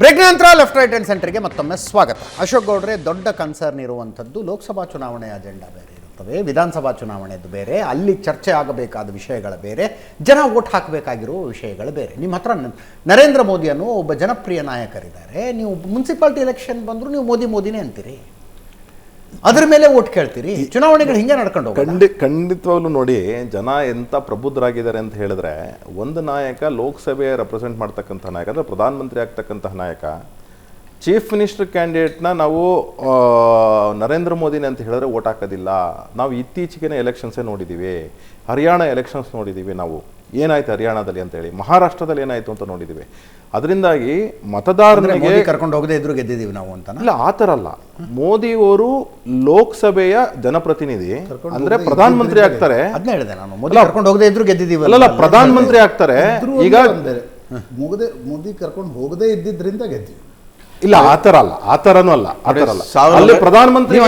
Break ನಂತರ left right and ಸೆಂಟರ್ಗೆ ಮತ್ತೊಮ್ಮೆ ಸ್ವಾಗತ. ಅಶೋಕ್ ಗೌಡ್ರೆ, ದೊಡ್ಡ ಕನ್ಸರ್ನ್ ಇರುವಂಥದ್ದು ಲೋಕಸಭಾ ಚುನಾವಣೆ ಅಜೆಂಡಾ ಬೇರೆ ಇರುತ್ತವೆ, ವಿಧಾನಸಭಾ ಚುನಾವಣೆದು ಬೇರೆ, ಅಲ್ಲಿ ಚರ್ಚೆ ಆಗಬೇಕಾದ ವಿಷಯಗಳ ಬೇರೆ, ಜನ ಓಟ್ ಹಾಕಬೇಕಾಗಿರುವ ವಿಷಯಗಳು ಬೇರೆ. ನಿಮ್ಮ ಹತ್ರ ನರೇಂದ್ರ ಮೋದಿ ಅನ್ನೋ ಒಬ್ಬ ಜನಪ್ರಿಯ ನಾಯಕರಿದ್ದಾರೆ. ನೀವು ಮುನ್ಸಿಪಾಲ್ಟಿ ಎಲೆಕ್ಷನ್ ಬಂದರೂ ನೀವು ಮೋದಿನೇ ಅಂತೀರಿ, ಅದ್ರ ಮೇಲೆ ಓಟ್ ಕೇಳ್ತೀರಿ. ಚುನಾವಣೆಗಳು ಹಿಂಗೆ ನಡ್ಕೊಂಡು ಖಂಡಿತವಾಗ್ಲೂ ನೋಡಿ, ಜನ ಎಂಥ ಪ್ರಬುದ್ಧರಾಗಿದ್ದಾರೆ ಅಂತ ಹೇಳಿದ್ರೆ, ಒಂದು ನಾಯಕ ಲೋಕಸಭೆ ರೆಪ್ರೆಸೆಂಟ್ ಮಾಡ್ತಕ್ಕಂಥ ನಾಯಕ ಅಂದರೆ ಪ್ರಧಾನಮಂತ್ರಿ ಆಗ್ತಕ್ಕಂತಹ ನಾಯಕ, ಚೀಫ್ ಮಿನಿಸ್ಟರ್ ಕ್ಯಾಂಡಿಡೇಟ್ನ ನಾವು ನರೇಂದ್ರ ಮೋದಿನೇ ಅಂತ ಹೇಳಿದ್ರೆ ಓಟ್ ಹಾಕೋದಿಲ್ಲ. ನಾವು ಇತ್ತೀಚೆಗೆ ಎಲೆಕ್ಷನ್ಸೇ ನೋಡಿದ್ದೀವಿ, ಹರಿಯಾಣ ಎಲೆಕ್ಷನ್ಸ್ ನೋಡಿದ್ದೀವಿ, ನಾವು ಏನಾಯ್ತು ಹರಿಯಾಣದಲ್ಲಿ ಅಂತೇಳಿ, ಮಹಾರಾಷ್ಟ್ರದಲ್ಲಿ ಏನಾಯಿತು ಅಂತ ನೋಡಿದ್ದೀವಿ. ಅದರಿಂದಾಗಿ ಮತದಾರರಿಗೆ ಕರ್ಕೊಂಡು ಹೋಗದೆ ಇದ್ರು ಗೆದ್ದಿದ್ದೀವಿ ನಾವು ಅಂತ ಇಲ್ಲ, ಆ ಥರ ಅಲ್ಲ. ಮೋದಿಯವರು ಲೋಕಸಭೆಯ ಜನಪ್ರತಿನಿಧಿ ಅಂದ್ರೆ ಪ್ರಧಾನಮಂತ್ರಿ ಆಗ್ತಾರೆ. ಅದನ್ನ ಹೇಳಿದೆ ನಾನು, ಮೋದಿ ಕರ್ಕೊಂಡು ಹೋಗದೆ ಇದ್ರು ಗೆದ್ದಿದ್ದೀವಿ ಅಲ್ಲ, ಪ್ರಧಾನಮಂತ್ರಿ ಆಗ್ತಾರೆ. ಈಗ ಮೋದಿ ಕರ್ಕೊಂಡು ಹೋಗದೆ ಇದ್ದಿದ್ರಿಂದ ಗೆದ್ದಿವಿ. ಇಲ್ಲ, ಆ ಥರ ಅಲ್ಲ, ಆ ಥರನೂ ಅಲ್ಲ, ಆ ಥರ ಅಲ್ಲ. ಅಲ್ಲಿ ಪ್ರಧಾನಮಂತ್ರಿ ನೀವು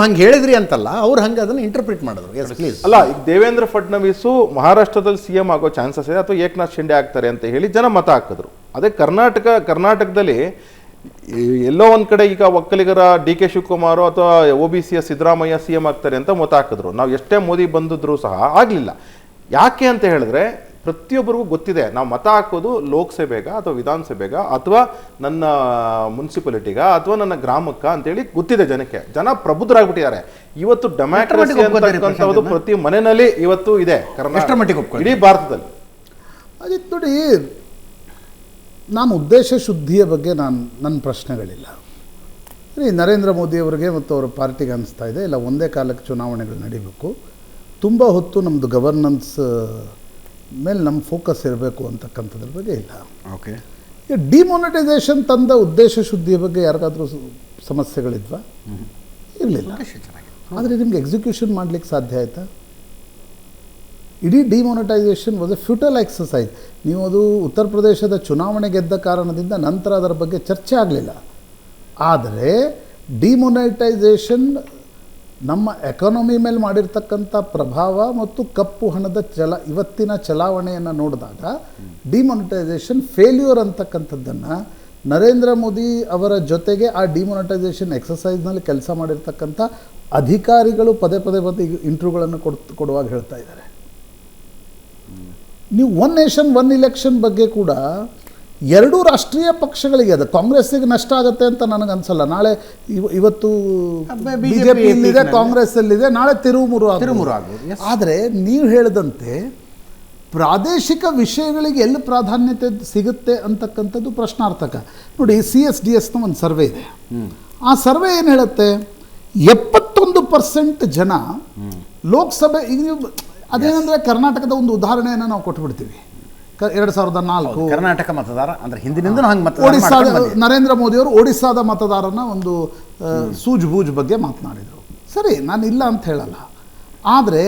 ಹಂಗೆ ಹೇಳಿದ್ರಿ ಅಂತಲ್ಲ, ಅವ್ರು ಹಂಗೆ ಅದನ್ನು ಇಂಟರ್ಪ್ರಿಟ್ ಮಾಡಿದ್ರು. Yes please. ಅಲ್ಲ, ಈಗ ದೇವೇಂದ್ರ ಫಡ್ನವೀಸು ಮಹಾರಾಷ್ಟ್ರದಲ್ಲಿ CM ಆಗೋ ಚಾನ್ಸಸ್ ಇದೆ, ಅಥವಾ ಏಕನಾಥ್ ಶಿಂಡೆ ಆಗ್ತಾರೆ ಅಂತ ಹೇಳಿ ಜನ ಮತ ಹಾಕಿದ್ರು. ಅದೇ ಕರ್ನಾಟಕದಲ್ಲಿ ಎಲ್ಲೋ ಒಂದು ಕಡೆ ಈಗ ಒಕ್ಕಲಿಗರ DK ಶಿವಕುಮಾರ್ ಅಥವಾ OBC ಸಿದ್ದರಾಮಯ್ಯ CM ಆಗ್ತಾರೆ ಅಂತ ಮತ ಹಾಕಿದ್ರು. ನಾವು ಎಷ್ಟೇ ಮೋದಿ ಬಂದಿದ್ರು ಸಹ ಆಗಲಿಲ್ಲ. ಯಾಕೆ ಅಂತ ಹೇಳಿದ್ರೆ, ಪ್ರತಿಯೊಬ್ಬರಿಗೂ ಗೊತ್ತಿದೆ, ನಾವು ಮತ ಹಾಕೋದು ಲೋಕಸಭೆಗ ಅಥವಾ ವಿಧಾನಸಭೆಗ ಅಥವಾ ನನ್ನ ಮುನ್ಸಿಪಾಲಿಟಿಗ ಅಥವಾ ನನ್ನ ಗ್ರಾಮಕ್ಕ ಅಂತೇಳಿ ಗೊತ್ತಿದೆ ಜನಕ್ಕೆ. ಜನ ಪ್ರಬುದ್ಧರಾಗ್ಬಿಟ್ಟಿದ್ದಾರೆ. ಇವತ್ತು ಡೆಮಾಕ್ರಸಿ ಅಂತಕ್ಕಂಥದ್ದು ಪ್ರತಿ ಮನೆಯಲ್ಲಿ ಇವತ್ತು ಇದೆ ಇಡೀ ಭಾರತದಲ್ಲಿ. ಅದಿತ್ತು ನೋಡಿ, ನಾನು ಉದ್ದೇಶ ಶುದ್ಧಿಯ ಬಗ್ಗೆ ನನ್ನ ಪ್ರಶ್ನೆಗಳಿಲ್ಲ. ನರೇಂದ್ರ ಮೋದಿಯವರಿಗೆ ಮತ್ತು ಅವರ ಪಾರ್ಟಿಗೆ ಅನಿಸ್ತಾ ಇದೆ, ಇಲ್ಲ ಒಂದೇ ಕಾಲಕ್ಕೆ ಚುನಾವಣೆಗಳು ನಡೀಬೇಕು, ತುಂಬ ಹೊತ್ತು ನಮ್ಮದು ಗವರ್ನೆನ್ಸ್ ಮೇಲೆ ನಮ್ಮ ಫೋಕಸ್ ಇರಬೇಕು ಅಂತಕ್ಕಂಥದ್ರ ಬಗ್ಗೆ ಇಲ್ಲ. ಓಕೆ, ಈಗ ಡಿಮಾನಿಟೈಸೇಷನ್ ತಂದ ಉದ್ದೇಶ ಶುದ್ಧಿಯ ಬಗ್ಗೆ ಯಾರಿಗಾದ್ರೂ ಸಮಸ್ಯೆಗಳಿದ್ವಾ? ಇರಲಿಲ್ಲ. ಆದರೆ ನಿಮ್ಗೆ ಎಕ್ಸಿಕ್ಯೂಷನ್ ಮಾಡಲಿಕ್ಕೆ ಸಾಧ್ಯ ಆಯಿತಾ? ಇಡೀ ಡಿಮಾನಿಟೈಸೇಷನ್ ವಾಸ್ ಎ ಫ್ಯೂಟಲ್ ಎಕ್ಸಸೈಸ್. ನೀವು ಅದು ಉತ್ತರ ಪ್ರದೇಶದ ಚುನಾವಣೆ ಗೆದ್ದ ಕಾರಣದಿಂದ ನಂತರ ಅದರ ಬಗ್ಗೆ ಚರ್ಚೆ ಆಗಲಿಲ್ಲ. ಆದರೆ ಡಿಮಾನಿಟೈಸೇಷನ್ ನಮ್ಮ ಎಕಾನಮಿ ಮೇಲೆ ಮಾಡಿರ್ತಕ್ಕಂಥ ಪ್ರಭಾವ ಮತ್ತು ಕಪ್ಪು ಹಣದ ಇವತ್ತಿನ ಚಲಾವಣೆಯನ್ನು ನೋಡಿದಾಗ ಡಿಮಾನಿಟೈಸೇಷನ್ ಫೇಲ್ಯೂರ್ ಅಂತಕ್ಕಂಥದ್ದನ್ನು ನರೇಂದ್ರ ಮೋದಿ ಅವರ ಜೊತೆಗೆ ಆ ಡಿಮಾನಿಟೈಸೇಷನ್ ಎಕ್ಸಸೈಸ್ನಲ್ಲಿ ಕೆಲಸ ಮಾಡಿರ್ತಕ್ಕಂಥ ಅಧಿಕಾರಿಗಳು ಪದೇ ಇಂಟರ್ವ್ಯೂಗಳನ್ನು ಕೊಡುವಾಗ ಹೇಳ್ತಾ ಇದ್ದಾರೆ. ನೀವು ಒನ್ ನೇಷನ್ ಒನ್ ಇಲೆಕ್ಷನ್ ಬಗ್ಗೆ ಕೂಡ ಎರಡೂ ರಾಷ್ಟ್ರೀಯ ಪಕ್ಷಗಳಿಗೆ ಅದು ಕಾಂಗ್ರೆಸ್ಸಿಗೆ ನಷ್ಟ ಆಗುತ್ತೆ ಅಂತ ನನಗನ್ಸಲ್ಲ. ನಾಳೆ ಇವತ್ತು BJP ಇಲ್ಲಿದೆ, ಕಾಂಗ್ರೆಸ್ಸಲ್ಲಿದೆ, ನಾಳೆ ತಿರುಮುರು ಆಗುತ್ತೆ. ಆದರೆ ನೀವು ಹೇಳಿದಂತೆ ಪ್ರಾದೇಶಿಕ ವಿಷಯಗಳಿಗೆ ಎಲ್ಲಿ ಪ್ರಾಧಾನ್ಯತೆ ಸಿಗುತ್ತೆ ಅಂತಕ್ಕಂಥದ್ದು ಪ್ರಶ್ನಾರ್ಥಕ. ನೋಡಿ, CSDSನ ಒಂದು ಸರ್ವೆ ಇದೆ. ಆ ಸರ್ವೆ ಏನು ಹೇಳುತ್ತೆ, 71% ಜನ ಲೋಕಸಭೆ, ಈಗ ನೀವು ಅದೇನೆಂದರೆ ಕರ್ನಾಟಕದ ಒಂದು ಉದಾಹರಣೆಯನ್ನು ನಾವು ಕೊಟ್ಬಿಡ್ತೀವಿ. 2004 ಕರ್ನಾಟಕ ಮತದಾರ ಅಂದರೆ ಹಿಂದಿನಿಂದ ಒಡಿಸ್ಸಾದ ನರೇಂದ್ರ ಮೋದಿಯವರು ಒಡಿಸ್ಸಾದ ಮತದಾರನ ಒಂದು ಸೂಜ್ ಬಗ್ಗೆ ಮಾತನಾಡಿದರು. ಸರಿ, ನಾನು ಇಲ್ಲ ಅಂತ ಹೇಳಲ್ಲ. ಆದರೆ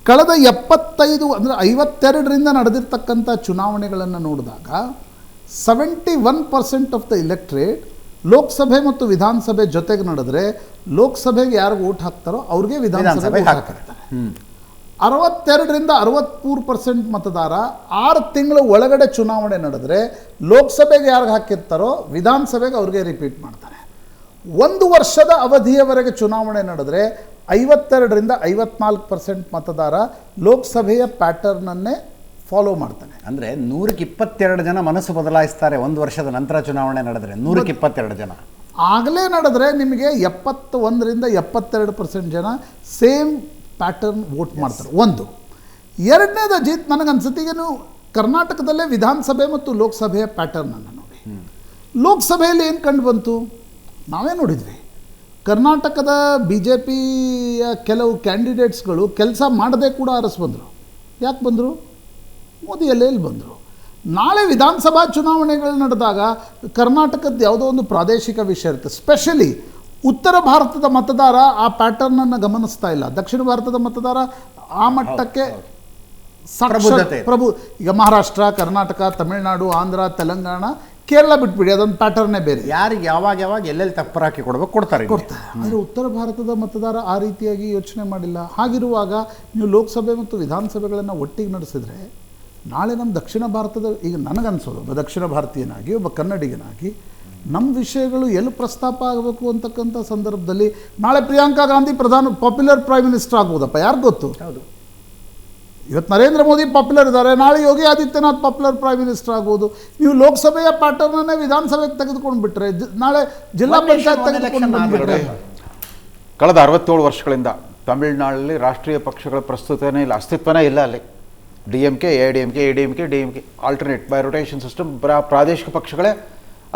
ಕಳೆದ 75 ಅಂದರೆ 52ರಿಂದ ನಡೆದಿರ್ತಕ್ಕಂಥ ಚುನಾವಣೆಗಳನ್ನು ನೋಡಿದಾಗ 71% ಆಫ್ ದ ಇಲೆಕ್ಟ್ರೇಟ್ ಲೋಕಸಭೆ ಮತ್ತು ವಿಧಾನಸಭೆ ಜೊತೆಗೆ ನಡೆದ್ರೆ ಲೋಕಸಭೆಗೆ ಯಾರು ಓಟ್ ಹಾಕ್ತಾರೋ ಅವ್ರಿಗೆ ವಿಧಾನಸಭೆಗೆ ಹಾಕ್ತಾರೆ. 62ರಿಂದ 63% ಮತದಾರ 6 ತಿಂಗಳ ಒಳಗಡೆ ಚುನಾವಣೆ ನಡೆದರೆ ಲೋಕಸಭೆಗೆ ಯಾರಿಗೆ ಹಾಕಿರ್ತಾರೋ ವಿಧಾನಸಭೆಗೆ ಅವ್ರಿಗೆ ರಿಪೀಟ್ ಮಾಡ್ತಾರೆ. 1 ವರ್ಷದ ಅವಧಿಯವರೆಗೆ ಚುನಾವಣೆ ನಡೆದರೆ 52ರಿಂದ 54% ಮತದಾರ ಲೋಕಸಭೆಯ ಪ್ಯಾಟರ್ನನ್ನೇ ಫಾಲೋ ಮಾಡ್ತಾನೆ. ಅಂದರೆ 122 ಜನ ಮನಸ್ಸು ಬದಲಾಯಿಸ್ತಾರೆ 1 ವರ್ಷದ ನಂತರ ಚುನಾವಣೆ ನಡೆದರೆ. 122 ಜನ ಆಗಲೇ ನಡೆದ್ರೆ ನಿಮಗೆ 71ರಿಂದ 72% ಜನ ಸೇಮ್ ಪ್ಯಾಟರ್ನ್ ವೋಟ್ ಮಾಡ್ತಾರೆ. ಒಂದು. ಎರಡನೇದು ಅಜಿತ್, ನನಗನ್ಸುತ್ತೆ, ಈಗ ನೀವು ಕರ್ನಾಟಕದಲ್ಲೇ ವಿಧಾನಸಭೆ ಮತ್ತು ಲೋಕಸಭೆಯ ಪ್ಯಾಟರ್ನನ್ನು ನೋಡಿ. ಲೋಕಸಭೆಯಲ್ಲಿ ಏನು ಕಂಡು ಬಂತು? ನಾವೇ ನೋಡಿದ್ವಿ. ಕರ್ನಾಟಕದ BJPಯ ಕೆಲವು ಕ್ಯಾಂಡಿಡೇಟ್ಸ್ಗಳು ಕೆಲಸ ಮಾಡದೆ ಕೂಡ ಅರಸ್ ಬಂದರು. ಯಾಕೆ ಬಂದರು? ಮೋದಿ ಎಲ್ಲೆಲ್ಲಿ ಬಂದರು. ನಾಳೆ ವಿಧಾನಸಭಾ ಚುನಾವಣೆಗಳು ನಡೆದಾಗ ಕರ್ನಾಟಕದ ಯಾವುದೋ ಒಂದು ಪ್ರಾದೇಶಿಕ ವಿಷಯ ಇರುತ್ತೆ. ಸ್ಪೆಷಲಿ ಉತ್ತರ ಭಾರತದ ಮತದಾರ ಆ ಪ್ಯಾಟರ್ನನ್ನು ಗಮನಿಸ್ತಾ ಇಲ್ಲ. ದಕ್ಷಿಣ ಭಾರತದ ಮತದಾರ ಆ ಮಟ್ಟಕ್ಕೆ ಈಗ ಮಹಾರಾಷ್ಟ್ರ, ಕರ್ನಾಟಕ, ತಮಿಳುನಾಡು, ಆಂಧ್ರ, ತೆಲಂಗಾಣ, ಕೇರಳ ಬಿಟ್ಬಿಡಿ, ಅದೊಂದು ಪ್ಯಾಟರ್ನೇ ಬೇರೆ. ಯಾರಿಗೆ ಯಾವಾಗ ಎಲ್ಲೆಲ್ಲಿ ತಪ್ಪರಾಕಿ ಕೊಡ್ತಾರೆ. ಆದರೆ ಉತ್ತರ ಭಾರತದ ಮತದಾರ ಆ ರೀತಿಯಾಗಿ ಯೋಚನೆ ಮಾಡಿಲ್ಲ. ಹಾಗಿರುವಾಗ ನೀವು ಲೋಕಸಭೆ ಮತ್ತು ವಿಧಾನಸಭೆಗಳನ್ನು ಒಟ್ಟಿಗೆ ನಡೆಸಿದರೆ ನಾಳೆ ನಮ್ಮ ದಕ್ಷಿಣ ಭಾರತದ, ಈಗ ನನಗನ್ಸೋದು ಒಬ್ಬ ದಕ್ಷಿಣ ಭಾರತೀಯನಾಗಿ ಒಬ್ಬ ಕನ್ನಡಿಗನಾಗಿ ನಮ್ಮ ವಿಷಯಗಳು ಎಲ್ಲಿ ಪ್ರಸ್ತಾಪ ಆಗಬೇಕು ಅಂತಕ್ಕಂಥ ಸಂದರ್ಭದಲ್ಲಿ ನಾಳೆ Priyanka Gandhi popular prime minister ಆಗ್ಬೋದಪ್ಪ, ಯಾರು ಗೊತ್ತು. ಹೌದು, ಇವತ್ತು ನರೇಂದ್ರ ಮೋದಿ ಪಾಪ್ಯುಲರ್ ಇದ್ದಾರೆ, ನಾಳೆ Yogi Adityanath popular prime minister ಆಗ್ಬೋದು. ನೀವು ಲೋಕಸಭೆಯ ಪ್ಯಾಟರ್ನನ್ನೇ ವಿಧಾನಸಭೆಗೆ ತೆಗೆದುಕೊಂಡು ಬಿಟ್ರೆ, ನಾಳೆ ಜಿಲ್ಲಾ ಪಂಚಾಯತ್ ತೆಗೆದುಕೊಂಡು ಬಂದುಬಿಟ್ರೆ. ಕಳೆದ 67 ವರ್ಷಗಳಿಂದ ತಮಿಳುನಾಡಲ್ಲಿ ರಾಷ್ಟ್ರೀಯ ಪಕ್ಷಗಳ ಪ್ರಸ್ತುತನೇ ಇಲ್ಲ, ಅಸ್ತಿತ್ವನೇ ಇಲ್ಲ. ಅಲ್ಲಿ DMK, ADMK, ADMK, DMK alternate by rotation system, ಪ್ರಾದೇಶಿಕ ಪಕ್ಷಗಳೇ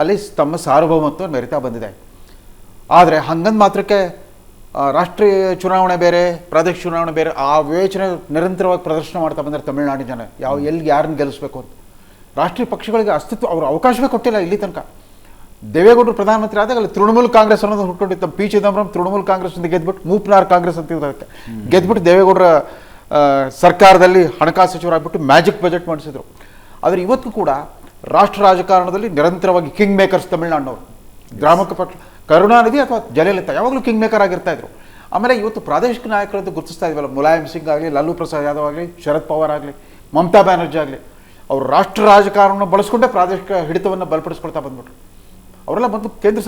ಅಲ್ಲಿ ತಮ್ಮ ಸಾರ್ವಭೌಮತ್ವವನ್ನು ಮೆರಿತಾ ಬಂದಿದೆ. ಆದರೆ ಹಂಗಂದು ಮಾತ್ರಕ್ಕೆ ರಾಷ್ಟ್ರೀಯ ಚುನಾವಣೆ ಬೇರೆ, ಪ್ರಾದೇಶಿಕ ಚುನಾವಣೆ ಬೇರೆ, ಆ ವಿವೇಚನೆ ನಿರಂತರವಾಗಿ ಪ್ರದರ್ಶನ ಮಾಡ್ತಾ ಬಂದರೆ ತಮಿಳುನಾಡಿನ ಜನ ಯಾರನ್ನ ಗೆಲ್ಲಿಸ್ಬೇಕು ಅಂತ. ರಾಷ್ಟ್ರೀಯ ಪಕ್ಷಗಳಿಗೆ ಅಸ್ತಿತ್ವ ಅವರು ಅವಕಾಶವೇ ಕೊಟ್ಟಿಲ್ಲ ಇಲ್ಲಿ ತನಕ. ದೇವೇಗೌಡರು ಪ್ರಧಾನಮಂತ್ರಿ ಆದಾಗ ಅಲ್ಲಿ ತೃಣಮೂಲ ಕಾಂಗ್ರೆಸ್ ಅನ್ನೋದು ಹುಟ್ಕೊಂಡಿತ್ತು. ಪಿ ಚಿದಂಬರಂ ತೃಣಮೂಲ ಕಾಂಗ್ರೆಸ್ ಅಂತ ಗೆದ್ಬಿಟ್ಟು ಮೂಪ್ನಾರ್ ಕಾಂಗ್ರೆಸ್ ಅಂತ ಇದಕ್ಕೆ ಗೆದ್ಬಿಟ್ಟು ದೇವೇಗೌಡರ ಸರ್ಕಾರದಲ್ಲಿ ಹಣಕಾಸು ಸಚಿವರಾಗ್ಬಿಟ್ಟು ಮ್ಯಾಜಿಕ್ ಬಜೆಟ್ ಮಾಡಿಸಿದ್ರು. ಆದರೆ ಇವತ್ತು ಕೂಡ ರಾಷ್ಟ್ರ ರಾಜಕಾರಣದಲ್ಲಿ ನಿರಂತರವಾಗಿ ಕಿಂಗ್ ಮೇಕರ್ಸ್ ತಮಿಳುನಾಡಿನವರು. ಗ್ರಾಮಕ ಪಕ್ಷ ಕರುಣಾನಿಧಿ ಅಥವಾ ಜಯಲಲಿತಾ ಯಾವಾಗಲೂ ಕಿಂಗ್ ಮೇಕರ್ ಆಗಿರ್ತಾ ಇದ್ರು. ಆಮೇಲೆ ಇವತ್ತು ಪ್ರಾದೇಶಿಕ ನಾಯಕರಂತೂ ಗುರುತಿಸ್ತಾ ಇದ್ವಲ್ಲ, ಮುಲಾಯಂ ಸಿಂಗ್ ಆಗಲಿ, ಲಾಲೂ ಪ್ರಸಾದ್ ಯಾದವ್ ಆಗಲಿ, ಶರದ್ ಪವಾರ್ ಆಗಲಿ, ಮಮತಾ ಬ್ಯಾನರ್ಜಿ ಆಗಲಿ, ಅವರು ರಾಷ್ಟ್ರ ರಾಜಕಾರಣವನ್ನು ಬಳಸ್ಕೊಂಡೇ ಪ್ರಾದೇಶಿಕ ಹಿಡಿತವನ್ನು ಬಲಪಡಿಸ್ಕೊಳ್ತಾ ಬಂದ್ಬಿಟ್ರು. ಅವರೆಲ್ಲ ಬಂದು ಕೇಂದ್ರ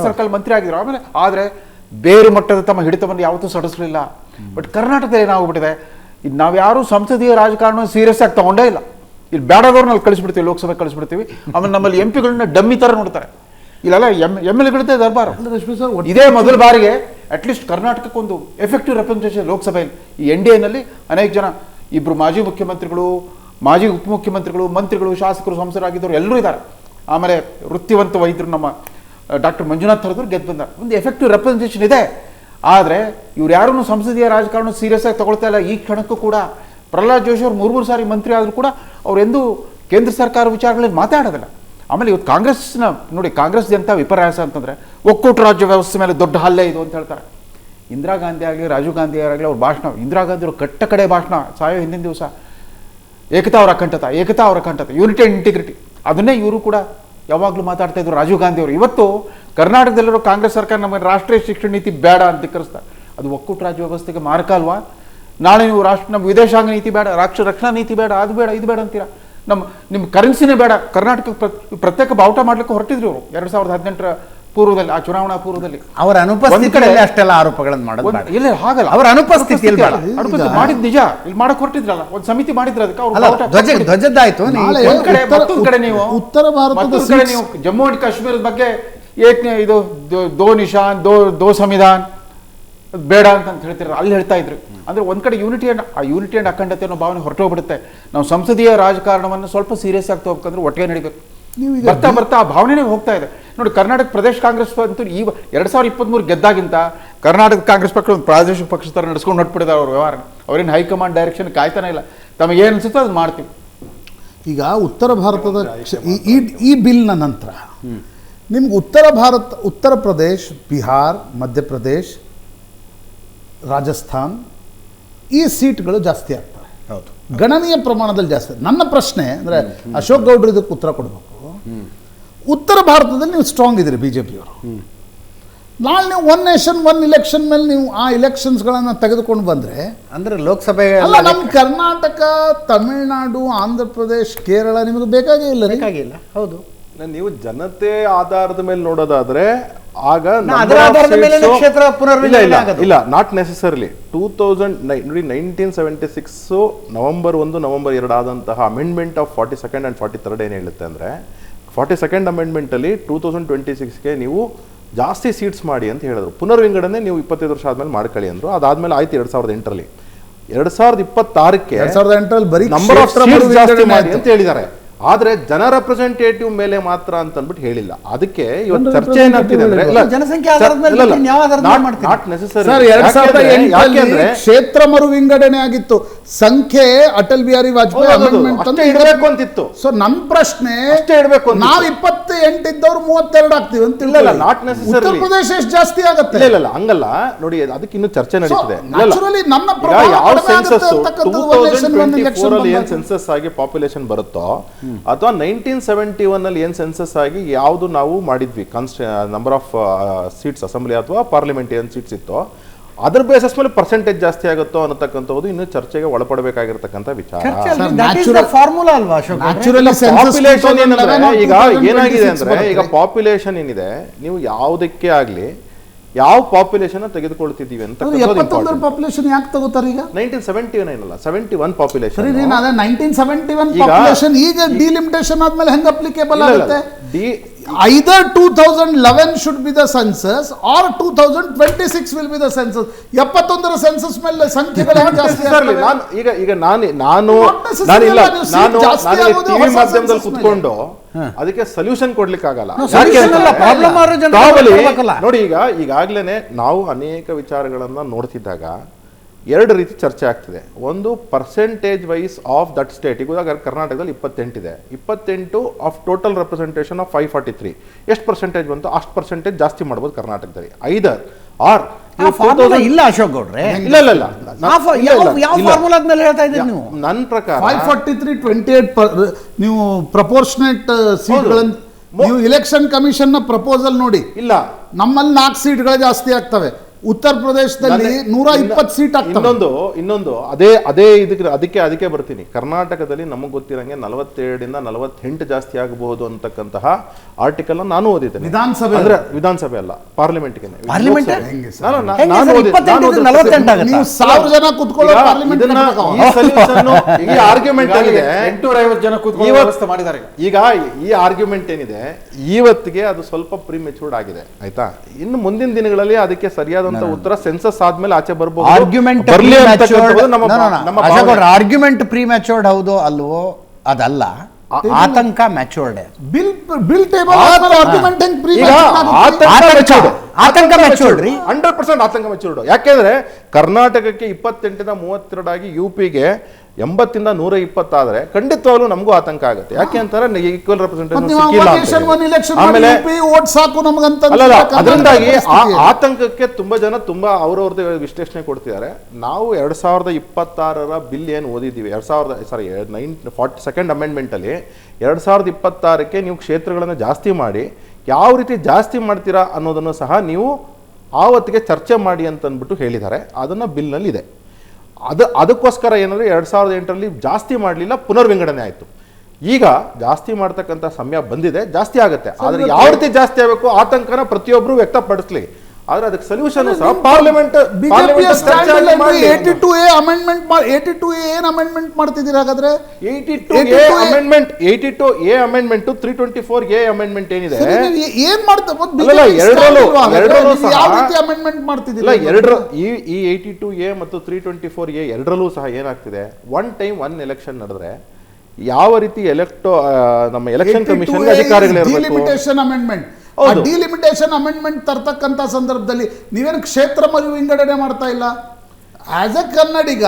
ಸರ್ಕಾರ ಮಂತ್ರಿ ಆಗಿದ್ರು. ಆಮೇಲೆ ಆದರೆ ಬೇರೆ ಮಟ್ಟದ ತಮ್ಮ ಹಿಡಿತವನ್ನು ಯಾವತ್ತೂ ಸಡಿಸಲಿಲ್ಲ. ಬಟ್ ಕರ್ನಾಟಕದಲ್ಲಿ ಏನಾಗ್ಬಿಟ್ಟಿದೆ, ಇದು ನಾವು ಯಾರೂ ಸಂಸದೀಯ ರಾಜಕಾರಣವನ್ನು ಸೀರಿಯಸ್ ಆಗಿ ತಗೊಂಡೇ ಇಲ್ಲ. ಇಲ್ಲಿ ಬೇಡದವ್ರನ್ನ ಅಲ್ಲಿ ಕಳಿಸ್ಬಿಡ್ತೀವಿ, ಲೋಕಸಭೆ ಕಳಿಸ್ಬಿಡ್ತೀವಿ. ಆಮೇಲೆ ನಮ್ಮಲ್ಲಿ MP ಗಳನ್ನ ಡಮ್ಮಿ ಥರ ನೋಡ್ತಾರೆ. ಇಲ್ಲೆಲ್ಲ MLA ದರ್ಬಾರು. ಇದೇ ಮೊದಲ ಬಾರಿಗೆ ಅಟ್ಲೀಸ್ಟ್ ಕರ್ನಾಟಕಕ್ಕೊಂದು ಎಫೆಕ್ಟಿವ್ ರೆಪ್ರೆಸೆಂಟೇಷನ್ ಲೋಕಸಭೆಯಲ್ಲಿ. ಈ NDAನಲ್ಲಿ ಅನೇಕ ಜನ, ಇಬ್ಬರು ಮಾಜಿ ಮುಖ್ಯಮಂತ್ರಿಗಳು, ಮಾಜಿ ಉಪಮುಖ್ಯಮಂತ್ರಿಗಳು, ಮಂತ್ರಿಗಳು, ಶಾಸಕರು, ಸಂಸದರಾಗಿದ್ದವರು ಎಲ್ಲರೂ ಇದ್ದಾರೆ. ಆಮೇಲೆ ವೃತ್ತಿವಂತ ವೈದ್ಯರು ನಮ್ಮ ಡಾಕ್ಟರ್ ಮಂಜುನಾಥ್ ಥರದವ್ರು ಗೆದ್ದು ಬಂದಾರೆ. ಒಂದು ಎಫೆಕ್ಟಿವ್ ರೆಪ್ರೆಸೆಂಟೇಷನ್ ಇದೆ. ಆದರೆ ಇವ್ರು ಯಾರೂ ಸಂಸದೀಯ ರಾಜಕಾರಣ ಸೀರಿಯಸ್ ಆಗಿ ತಗೊಳ್ತಾ ಇಲ್ಲ. ಈ ಕ್ಷಣಕ್ಕೂ ಕೂಡ ಪ್ರಹ್ಲಾದ್ ಜೋಶಿ ಅವರು 3 ಸಾರಿ ಮಂತ್ರಿ ಆದರೂ ಕೂಡ ಅವರೆಂದೂ ಕೇಂದ್ರ ಸರ್ಕಾರ ವಿಚಾರಗಳಲ್ಲಿ ಮಾತಾಡೋದಿಲ್ಲ. ಆಮೇಲೆ ಇವತ್ತು ಕಾಂಗ್ರೆಸ್ನ ನೋಡಿ, ಕಾಂಗ್ರೆಸ್ ಎಂಥ ವಿಪರ್ಯಾಸ ಅಂತಂದರೆ ಒಕ್ಕೂಟ ರಾಜ್ಯ ವ್ಯವಸ್ಥೆ ಮೇಲೆ ದೊಡ್ಡ ಹಲ್ಲೆ ಇದು ಅಂತ ಹೇಳ್ತಾರೆ. ಇಂದಿರಾ ಗಾಂಧಿ ಆಗಲಿ, ರಾಜೀವ್ ಗಾಂಧಿ ಆಗಲಿ, ಅವ್ರ ಭಾಷಣ, ಇಂದಿರಾ ಗಾಂಧಿ ಅವರು ಕಟ್ಟ ಕಡೆ ಭಾಷಣ ಸಾಯೋ ಹಿಂದಿನ ದಿವಸ ಏಕತಾ ಅವರ ಅಖಂಡತೆ, ಯೂನಿಟಿ ಆ್ಯಂಡ್ ಇಂಟಿಗ್ರಿಟಿ, ಅದನ್ನೇ ಇವರು ಕೂಡ ಯಾವಾಗಲೂ ಮಾತಾಡ್ತಾ ಇದ್ರು ರಾಜೀವ್ ಗಾಂಧಿ ಅವರು. ಇವತ್ತು ಕರ್ನಾಟಕದಲ್ಲಿರೋ ಕಾಂಗ್ರೆಸ್ ಸರ್ಕಾರ ನಮಗೆ ರಾಷ್ಟ್ರೀಯ ಶಿಕ್ಷಣ ನೀತಿ ಬೇಡ ಅಂತ ಧಿಕ್ಕರಿಸ್ತಾರೆ. ಅದು ಒಕ್ಕೂಟ ರಾಜ್ಯ ವ್ಯವಸ್ಥೆಗೆ ಮಾರಕ ಅಲ್ವಾ? ನಾಳೆ ನೀವು ನಮ್ಮ ವಿದೇಶಾಂಗ ನೀತಿ ಬೇಡ, ರಕ್ಷಣಾ ನೀತಿ ಬೇಡ, ಅದು ಬೇಡ, ಇದು ಬೇಡ ಅಂತೀರಾ. ನಿಮ್ಮ ಕರೆನ್ಸಿನೇ ಬೇಡ. ಕರ್ನಾಟಕ ಪ್ರತ್ಯೇಕ ಬಾವುಟ ಮಾಡ್ಲಿಕ್ಕೆ ಹೊರಟಿದ್ರು ಅವರು 2018 ಪೂರ್ವದಲ್ಲಿ, ಆ ಚುನಾವಣಾ ಪೂರ್ವದಲ್ಲಿ. ಅವರ ಅನುಪಸ್ಥಿತಿಯಲ್ಲಿ ಅಷ್ಟೆಲ್ಲ ಆರೋಪಗಳನ್ನು ಮಾಡೋದು ಇಲ್ಲ, ಹಾಗಲ್ಲ. ಅವರ ಅನುಪಸ್ಥಿತಿಯಲ್ಲಿ ಮಾಡಿದ್ ನಿಜ. ಇಲ್ಲಿ ಮಾಡಕ್ ಹೊರಟಿದ್ರಲ್ಲ, ಒಂದು ಸಮಿತಿ ಮಾಡಿದ್ರ ಅದಕ್ಕೆ ಧ್ವಜದ್ದಾಯ್ತು. ಮತ್ತೊಂದ್ ಕಡೆ ನೀವು ಉತ್ತರ ಭಾರತದ ನೀವು ಜಮ್ಮು ಅಂಡ್ ಕಾಶ್ಮೀರದ ಬಗ್ಗೆ ಇದು ದೋ ನಿಶಾನ್, ದೋ ಸಂವಿಧಾನ್ ಬೇಡ ಅಂತ ಹೇಳ್ತಿರ, ಅಲ್ಲಿ ಹೇಳ್ತಾ ಇದ್ರು. ಅಂದ್ರೆ ಒಂದ್ ಕಡೆ ಯೂನಿಟಿ ಅಂಡ್ ಅಖಂಡತೆ ಅನ್ನೋ ಭಾವನೆ ಹೊರಟೋಗ್ಬಿಡುತ್ತೆ. ನಾವು ಸಂಸದೀಯ ರಾಜಕಾರಣವನ್ನು ಸ್ವಲ್ಪ ಸೀರಿಯಸ್ ಆಗಿ ತಗೋಬೇಕಂದ್ರೆ ಒಟ್ಟಿಗೆ ನಡಿಬೇಕು. ಬರ್ತಾ ಆ ಭಾವನೆನೇ ಹೋಗ್ತಾ ಇದೆ ನೋಡಿ. ಕರ್ನಾಟಕ ಪ್ರದೇಶ ಕಾಂಗ್ರೆಸ್ ಅಂತೂ ಈ 2023 ಗೆದ್ದಾಗಿಂತ ಕರ್ನಾಟಕ ಕಾಂಗ್ರೆಸ್ ಪಕ್ಷ ಒಂದು ಪ್ರಾದೇಶಿಕ ಪಕ್ಷ ಥರ ನಡೆಸ್ಕೊಂಡು ಹೊಟ್ಬಿಟ್ಟಿದ್ದಾರೆ ಅವ್ರ ವ್ಯವಹಾರ. ಅವ್ರೇನು ಹೈಕಮಾಂಡ್ ಡೈರೆಕ್ಷನ್ ಕಾಯ್ತಾನೆ ಇಲ್ಲ. ತಮಗೆ ಏನು ಅನ್ಸುತ್ತೋ ಅದು ಮಾಡ್ತೀವಿ. ಈಗ ಉತ್ತರ ಭಾರತದ ಈ ಬಿಲ್ನ ನಂತರ ನಿಮ್ಗೆ ಉತ್ತರ ಪ್ರದೇಶ್, ಬಿಹಾರ್, ಮಧ್ಯಪ್ರದೇಶ್, ರಾಜಸ್ಥಾನ್ ಈ ಸೀಟ್ಗಳು ಜಾಸ್ತಿ ಆಗ್ತವೆ. ಹೌದು, ಗಣನೀಯ ಪ್ರಮಾಣದಲ್ಲಿ ಜಾಸ್ತಿ. ನನ್ನ ಪ್ರಶ್ನೆ ಅಂದರೆ ಅಶೋಕ್ ಗೌಡ್ರು ಇದಕ್ಕೆ ಉತ್ತರ ಕೊಡಬೇಕು. ಉತ್ತರ ಭಾರತದಲ್ಲಿ ನೀವು ಸ್ಟ್ರಾಂಗ್ ಇದ್ದೀರಿ ಬಿಜೆಪಿಯವರು. ನಾಳೆ ನೀವು 1 ನೇಷನ್ 1 ಇಲೆಕ್ಷನ್ ಮೇಲೆ ನೀವು ಆ ಇಲೆಕ್ಷನ್ಸ್ಗಳನ್ನು ತೆಗೆದುಕೊಂಡು ಬಂದರೆ ಅಂದ್ರೆ ಲೋಕಸಭೆ ಅಲ್ಲ, ನಮ್ಮ ಕರ್ನಾಟಕ, ತಮಿಳುನಾಡು, ಆಂಧ್ರ ಪ್ರದೇಶ್, ಕೇರಳ ನಿಮಗೆ ಬೇಕಾಗೇ ಇಲ್ಲ. ಬೇಕಾಗಿಲ್ಲ. ಹೌದು, ನೀವು ಜನತೆ ಆಧಾರದ ಮೇಲೆ ನೋಡೋದಾದ್ರೆ ಆಗ ಕ್ಷೇತ್ರ ಇಲ್ಲ, ನಾಟ್ ನೆಸೆಸರಿಲಿ. 1976 ನವೆಂಬರ್ 1, ನವೆಂಬರ್ 2 ಆದಂತಹ amendment of 42nd and 43rd ಏನು ಹೇಳುತ್ತೆ ಅಂದರೆ, 42nd ಅಮೆಂಡ್ಮೆಂಟಲ್ಲಿ 2026ಗೆ ನೀವು ಜಾಸ್ತಿ ಸೀಟ್ಸ್ ಮಾಡಿ ಅಂತ ಹೇಳಿದ್ರು. ಪುನರ್ವಿಂಗಡಣೆ ನೀವು 25 ವರ್ಷ ಆದ್ಮೇಲೆ ಮಾಡ್ಕೊಳ್ಳಿ ಅಂದ್ರು. ಅದಾದ್ಮೇಲೆ ಆಯ್ತು 2008ರಲ್ಲಿ. 2026ಕ್ಕೆ 2008ರಲ್ಲಿ ಬರೀ ನಂಬರ್ ಆಫ್ ಸೀಟ್ಸ್ ಜಾಸ್ತಿ ಮಾಡಿ ಅಂತ ಹೇಳಿದ್ದಾರೆ. ಆದ್ರೆ ಜನ ರೆಪ್ರೆಸೆಂಟೇಟಿವ್ ಮೇಲೆ ಮಾತ್ರ ಅಂತ ಅಂದ್ಬಿಟ್ಟು ಹೇಳಿಲ್ಲ. ಅದಕ್ಕೆ ಇವತ್ತು ಚರ್ಚೆ ಏನಾಗ್ತಿದೆ ಅಂದ್ರೆ ಕ್ಷೇತ್ರ ಮರು ವಿಂಗಡಣೆ ಆಗಿತ್ತು, ಸಂಖ್ಯೆ ಅಟಲ್ ಬಿಹಾರಿ ವಾಜಪೇಯಿ ಅಮೆಂಡ್ಮೆಂಟ್ ಇಡಬೇಕು ಅಂತಿತ್ತು. ಸೊ ನನ್ನ ಪ್ರಶ್ನೆ ನಾವು 28 ಇದ್ದವ್ರು 32 ಆಗ್ತೀವಿ ಅಂತ. ಇಲ್ಲ, ನಾಟ್ ನೆಸೆಸರಿ. ಉತ್ತರ ಪ್ರದೇಶ ಎಷ್ಟು ಜಾಸ್ತಿ ಆಗುತ್ತೆ? ಇಲ್ಲ, ಹಂಗಲ್ಲ ನೋಡಿ. ಅದಕ್ಕೆ ಇನ್ನು ಚರ್ಚೆ ನಡೀತಿದೆ. ನನ್ನ ಯಾವ ಸೆನ್ಸಸ್ 2024 ಏನ್ ಸೆನ್ಸಸ್ ಆಗಿ ಪಾಪ್ಯುಲೇಷನ್ ಬರುತ್ತೋ, ಅಥವಾ 1971 ಅಲ್ಲಿ ಏನ್ ಸೆನ್ಸಸ್ ಆಗಿ ಯಾವುದು ನಾವು ಮಾಡಿದ್ವಿ ನಂಬರ್ ಆಫ್ ಸೀಟ್ಸ್ ಅಸೆಂಬ್ಲಿ ಅಥವಾ ಪಾರ್ಲಿಮೆಂಟೇರಿಯನ್ ಸೀಟ್ಸ್ ಇತ್ತು, ಅದ್ರ ಬೇಸಸ್ ಮೇಲೆ ಪರ್ಸೆಂಟೇಜ್ ಜಾಸ್ತಿ ಆಗುತ್ತೋ ಅನ್ನತಕ್ಕಂಥದ್ದು ಇನ್ನು ಚರ್ಚೆಗೆ ಒಳಪಡಬೇಕಾಗಿರ್ತಕ್ಕಂಥ ವಿಚಾರ. ಫಾರ್ಮುಲಾ ಅಲ್ವಾ ಅಶೋಕ್? ಪಾಪ್ಯುಲೇಷನ್ ಏನಂದ್ರೆ ಈಗ ಏನಾಗಿದೆ ಅಂದ್ರೆ, ಈಗ ಪಾಪ್ಯುಲೇಷನ್ ಏನಿದೆ, ನೀವು ಯಾವುದಕ್ಕೆ ಆಗ್ಲಿ ಯಾವ ಪಾಪ್ಯುಲೇಷನ್ ತೆಗೆದುಕೊಳ್ತಿದ್ದೀವಿ ಅಂತ. 71 ಪಾಪ್ಯುಲೇಷನ್ ಯಾಕೆ ತಗೋತಾರೆ ಈಗ? 1979 ಅಲ್ಲ, 71 ಪಾಪ್ಯುಲೇಷನ್. ಸರಿ, ನೀನು ಅದೇ 1971 ಪಾಪ್ಯುಲೇಷನ್ ಈಗ ಡಿಲಿಮಿಟೇಷನ್ ಆದ್ಮೇಲೆ ಹೆಂಗ್ ಅಪ್ಲಿಕೇಬಲ್ ಆಗುತ್ತೆ? Either 2011 should be the census or 2026 will be the census. 71 census ಮೇಲೆ ಸಂಖ್ಯೆಗಳು ಜಾಸ್ತಿ ಆಗ್ತವೆ. ನಾನು ಟಿವಿ ಮಾಧ್ಯಮದಲ್ಲಿ ಕುತ್ಕೊಂಡು ಅದಕ್ಕೆ ಸೊಲ್ಯೂಷನ್ ಕೊಡ್ಲಿಕ್ಕೆ ಆಗಲ್ಲ. ನೋಡಿ, ಈಗಾಗ್ಲೇನೆ ನಾವು ಅನೇಕ ವಿಚಾರಗಳನ್ನ ನೋಡ್ತಿದ್ದಾಗ ಎರಡು ರೀತಿ ಚರ್ಚೆ ಆಗ್ತಿದೆ. ಒಂದು percentage wise of that state. ಈಗ ಕರ್ನಾಟಕದಲ್ಲಿ 28 ಇದೆ. 28 ಆಫ್ ಟೋಟಲ್ ರೆಪ್ರೆಸೆಂಟೇಷನ್ ಆಫ್ 543. ಎಷ್ಟು ಪರ್ಸೆಂಟೇಜ್ ಬಂತು ಅಷ್ಟು ಪರ್ಸೆಂಟೇಜ್ ಜಾಸ್ತಿ ಮಾಡ್ಬೋದು ಕರ್ನಾಟಕದಲ್ಲಿ. ಐದರ್ ಆರ್ ಇಲ್ಲ ಅಶೋಕ್ ಗೌಡ್ರೆ, ನನ್ನ ಪ್ರಕಾರ 543 28 ನೀವು ಪ್ರಪೋರ್ಷನೇಟ್ ಸೀಟ್ಗಳನ್ನು ನೀವು ಇಲೆಕ್ಷನ್ ಕಮಿಷನ್ ನ ಪ್ರಪೋಸಲ್ ನೋಡಿ. ಇಲ್ಲ, ನಮ್ಮಲ್ಲಿ 4 ಸೀಟ್ಗಳು ಜಾಸ್ತಿ ಆಗ್ತವೆ. ಉತ್ತರ ಪ್ರದೇಶದಲ್ಲಿ 120 ಸೀಟ್ ಆಗ್ತವೆ. ಇನ್ನೊಂದು ಅದಕ್ಕೆ ಬರ್ತೀನಿ. ಕರ್ನಾಟಕದಲ್ಲಿ ನಮಗೆ ಗೊತ್ತಿರಂಗೆ 47 48 ಜಾಸ್ತಿ ಆಗಬಹುದು ಅಂತಕ್ಕಂತಹ ಆರ್ಟಿಕಲ್ ನಾನು ಓದಿದ್ದೇನೆ. ವಿಧಾನಸಭೆ ಅಲ್ಲ, ಪಾರ್ಲಿಮೆಂಟ್ಗೆ. ಈ ಆರ್ಗ್ಯುಮೆಂಟ್ ಏನಿದೆ, 850 ಜನ ವ್ಯವಸ್ಥೆ ಮಾಡಿದ್ದಾರೆ. ಈಗ ಈ ಆರ್ಗ್ಯುಮೆಂಟ್ ಏನಿದೆ ಇವತ್ತಿಗೆ ಅದು ಸ್ವಲ್ಪ ಪ್ರಿಮೆಚೂರ್ಡ್ ಆಗಿದೆ, ಆಯ್ತಾ? ಇನ್ನು ಮುಂದಿನ ದಿನಗಳಲ್ಲಿ ಅದಕ್ಕೆ ಸರಿಯಾದ ಉತ್ತರ ಸೆನ್ಸಸ್ ಆದ್ಮೇಲೆ ಆಚೆ ಬರ್ಬೋದು. ಆರ್ಗ್ಯುಮೆಂಟ್ ಪ್ರೀಮ್ಯಾಚೂರ್ಡ್ ಹೌದು ಅಲ್ವೋ? ಅದಲ್ಲ, ಆತಂಕ ಮ್ಯಾಚೂರ್ಡ್. ಬಿಲ್ ಟೇಬಲ್ ಆತಂಕ ಮ್ಯಾಚೂರ್ಡ್ ರೀ, 100% ಆತಂಕ ಮ್ಯಾಚೂರ್ಡ್. ಯಾಕೆಂದ್ರೆ ಕರ್ನಾಟಕಕ್ಕೆ 28 32 ಆಗಿ ಯುಪಿಗೆ 80 120 ಆದ್ರೆ ಖಂಡಿತವಾಗ್ಲೂ ನಮಗೂ ಆತಂಕ ಆಗುತ್ತೆ. ಯಾಕೆ ಅಂತಾರೆ ಈಕ್ವಲ್ ರೆಪ್ರೆಸೆಂಟೇಷನ್ ಅದರಿಂದಾಗಿ ಆತಂಕಕ್ಕೆ ತುಂಬಾ ಜನ ಅವ್ರವ್ರದ್ದು ವಿಶ್ಲೇಷಣೆ ಕೊಡ್ತಿದ್ದಾರೆ. ನಾವು 2026 ಬಿಲ್ ಏನು ಓದಿದ್ದೀವಿ, 42nd ಅಮೆಂಡ್ಮೆಂಟ್ ಅಲ್ಲಿ 2026ಕ್ಕೆ ನೀವು ಕ್ಷೇತ್ರಗಳನ್ನು ಜಾಸ್ತಿ ಮಾಡಿ ಯಾವ ರೀತಿ ಜಾಸ್ತಿ ಮಾಡ್ತೀರಾ ಅನ್ನೋದನ್ನು ಸಹ ನೀವು ಆವತ್ತಿಗೆ ಚರ್ಚೆ ಮಾಡಿ ಅಂತ ಅಂದ್ಬಿಟ್ಟು ಹೇಳಿದ್ದಾರೆ. ಅದನ್ನ ಬಿಲ್ನಲ್ಲಿ ಇದೆ. ಅದಕ್ಕೋಸ್ಕರ ಏನಂದ್ರೆ 2008ರಲ್ಲಿ ಜಾಸ್ತಿ ಮಾಡಲಿಲ್ಲ, ಪುನರ್ವಿಂಗಡಣೆ ಆಯಿತು. ಈಗ ಜಾಸ್ತಿ ಮಾಡ್ತಕ್ಕಂಥ ಸಮಯ ಬಂದಿದೆ, ಜಾಸ್ತಿ ಆಗುತ್ತೆ. ಆದ್ರೆ ಯಾವ ರೀತಿ ಜಾಸ್ತಿ ಆಗಬೇಕು ಆತಂಕನ ಪ್ರತಿಯೊಬ್ಬರು ವ್ಯಕ್ತಪಡಿಸ್ಲಿ. ಆದ್ರೆ ಅದಕ್ಕೆ ಸೊಲ್ಯೂಷನ್ ಸಹ ಪಾರ್ಲಿಮೆಂಟ್ 82A ಏನ್ ಅಮೆಂಡ್ಮೆಂಟ್ ಮಾಡ್ತಿದ್ದೀರಾ? ಹಾಗಾದ್ರೆ 82A ಅಮೆಂಡ್ಮೆಂಟ್ 324A ಅಮೆಂಡ್ಮೆಂಟ್ ಏನಿದೆ ಏನ್ ಮಾಡ್ತಾರೆ? ಈ 82A ಮತ್ತು 324A ಎರಡರಲ್ಲೂ ಸಹ ಏನಾಗ್ತಿದೆ, ಒನ್ ಟೈಮ್ ಒನ್ ಎಲೆಕ್ಷನ್ ನಡೆದ್ರೆ ಯಾವ ರೀತಿ ನಮ್ಮ election commission delimitation amendment delimitation amendment ತರ್ತಕ್ಕಂಥ ಸಂದರ್ಭದಲ್ಲಿ ನೀವೇನು ಕ್ಷೇತ್ರ ಮರು ವಿಂಗಡಣೆ ಮಾಡ್ತಾ ಇಲ್ಲ. As a Kannadiga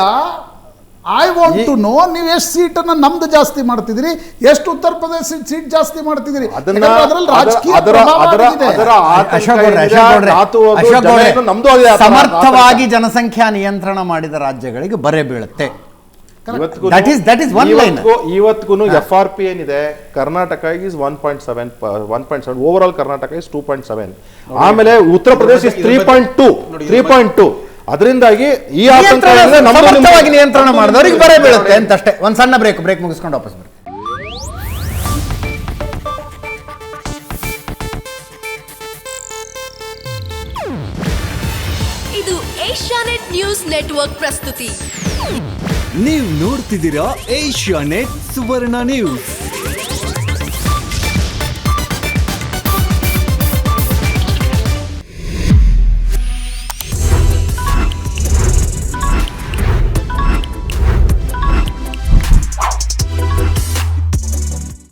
I want to know, ನೀವು ಎಷ್ಟು ಸೀಟನ್ನು ನಮ್ದು ಜಾಸ್ತಿ ಮಾಡ್ತಿದ್ದೀರಿ, ಎಷ್ಟು ಉತ್ತರ ಪ್ರದೇಶ ಸೀಟ್ ಜಾಸ್ತಿ ಮಾಡ್ತಿದ್ದೀರಿ. ಸಮರ್ಥವಾಗಿ ಜನಸಂಖ್ಯಾ ನಿಯಂತ್ರಣ ಮಾಡಿದ ರಾಜ್ಯಗಳಿಗೆ ಬರೆ ಬೀಳುತ್ತೆ. ಇವತ್ತಿಗೂ FRP ಏನಿದೆ, Karnataka is 1.7 over all Karnataka is 2.7. ಆಮೇಲೆ ಉತ್ತರ ಪ್ರದೇಶ ಇಸ್ 3.2. ಅದರಿಂದಾಗಿ ಈ ಸಮರ್ಥವಾಗಿ ನಿಯಂತ್ರಣ ಮಾಡಿದವರಿಗೆ ಬರೆ ಬೀಳುತ್ತೆ ಅಂತಷ್ಟೇ. ಒಂದು ಸಣ್ಣ ಬ್ರೇಕ್ ಮುಗಿಸ್ಕೊಂಡು ವಾಪಸ್ ಬರ್ತೀವಿ. ಇದು ಏಷ್ಯಾನೆಟ್ ನ್ಯೂಸ್ ನೆಟ್ವರ್ಕ್ ಪ್ರಸ್ತುತಿ. ನೀವು ನೋಡ್ತಿದ್ದೀರಾ ಏಷ್ಯಾನೆಟ್ ಸುವರ್ಣ ನ್ಯೂಸ್.